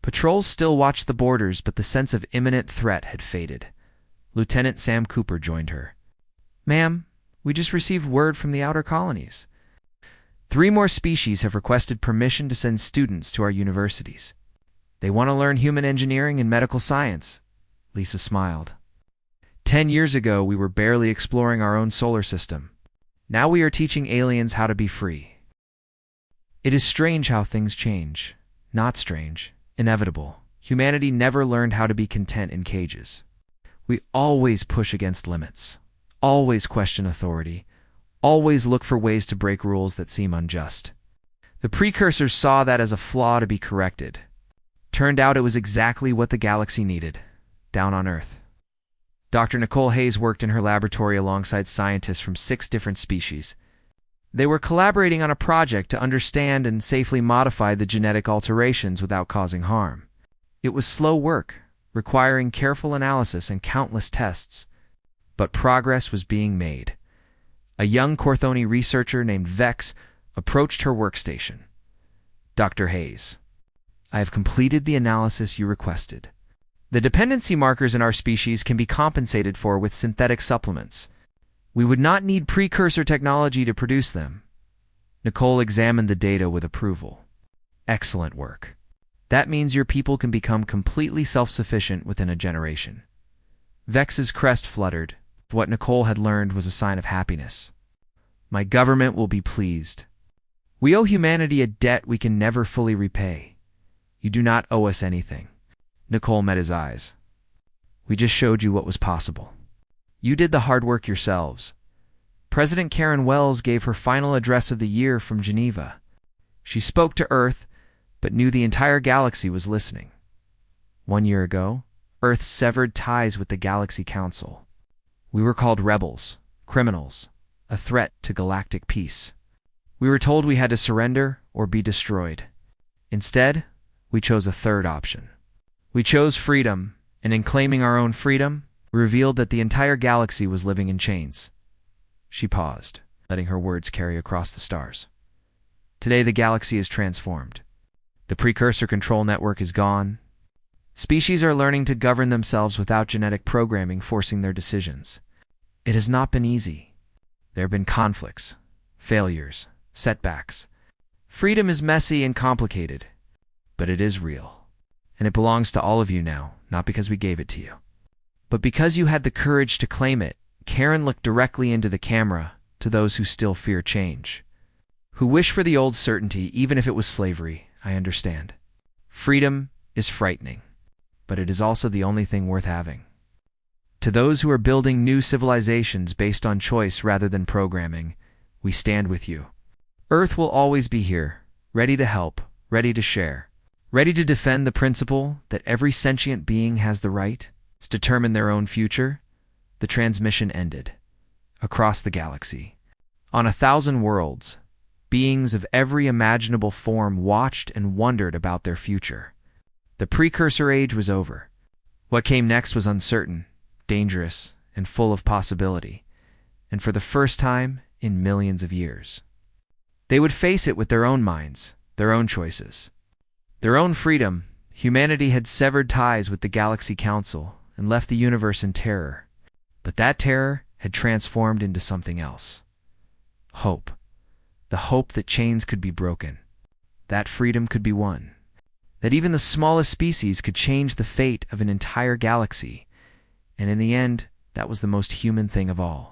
Patrols still watched the borders, but the sense of imminent threat had faded. Lieutenant Sam Cooper joined her. Ma'am, we just received word from the outer colonies. 3 more species have requested permission to send students to our universities. They want to learn human engineering and medical science. Lisa smiled. 10 years ago, we were barely exploring our own solar system. Now we are teaching aliens how to be free. It is strange how things change. Not strange. Inevitable. Humanity never learned how to be content in cages. We always push against limits. Always question authority. Always look for ways to break rules that seem unjust. The precursors saw that as a flaw to be corrected. Turned out it was exactly what the galaxy needed, down on Earth. Dr. Nicole Hayes worked in her laboratory alongside scientists from 6 different species. They were collaborating on a project to understand and safely modify the genetic alterations without causing harm. It was slow work, requiring careful analysis and countless tests. But progress was being made. A young Corthoni researcher named Vex approached her workstation. Dr. Hayes, I have completed the analysis you requested. The dependency markers in our species can be compensated for with synthetic supplements. We would not need precursor technology to produce them. Nicole examined the data with approval. Excellent work. That means your people can become completely self-sufficient within a generation. Vex's crest fluttered. What Nicole had learned was a sign of happiness. My government will be pleased. We owe humanity a debt we can never fully repay. You do not owe us anything. Nicole met his eyes. We just showed you what was possible. You did the hard work yourselves. President Karen Wells gave her final address of the year from Geneva. She spoke to Earth, but knew the entire galaxy was listening. 1 year ago, Earth severed ties with the Galaxy Council. We were called rebels, criminals, a threat to galactic peace. We were told we had to surrender or be destroyed. Instead, we chose a third option. We chose freedom, and in claiming our own freedom, we revealed that the entire galaxy was living in chains. She paused, letting her words carry across the stars. Today, the galaxy is transformed. The precursor control network is gone. Species are learning to govern themselves without genetic programming forcing their decisions. It has not been easy. There have been conflicts, failures, setbacks. Freedom is messy and complicated, but it is real. And it belongs to all of you now, not because we gave it to you, but because you had the courage to claim it. Karen looked directly into the camera to those who still fear change, who wish for the old certainty even if it was slavery. I understand. Freedom is frightening, but it is also the only thing worth having. To those who are building new civilizations based on choice rather than programming, we stand with you. Earth will always be here, ready to help, ready to share, ready to defend the principle that every sentient being has the right to determine their own future. The transmission ended. Across the galaxy, on 1,000 worlds, beings of every imaginable form watched and wondered about their future. The precursor age was over. What came next was uncertain, dangerous, and full of possibility, and for the first time in millions of years. They would face it with their own minds, their own choices, their own freedom. Humanity had severed ties with the Galaxy Council and left the universe in terror. But that terror had transformed into something else. Hope. The hope that chains could be broken, that freedom could be won, that even the smallest species could change the fate of an entire galaxy. And in the end, that was the most human thing of all.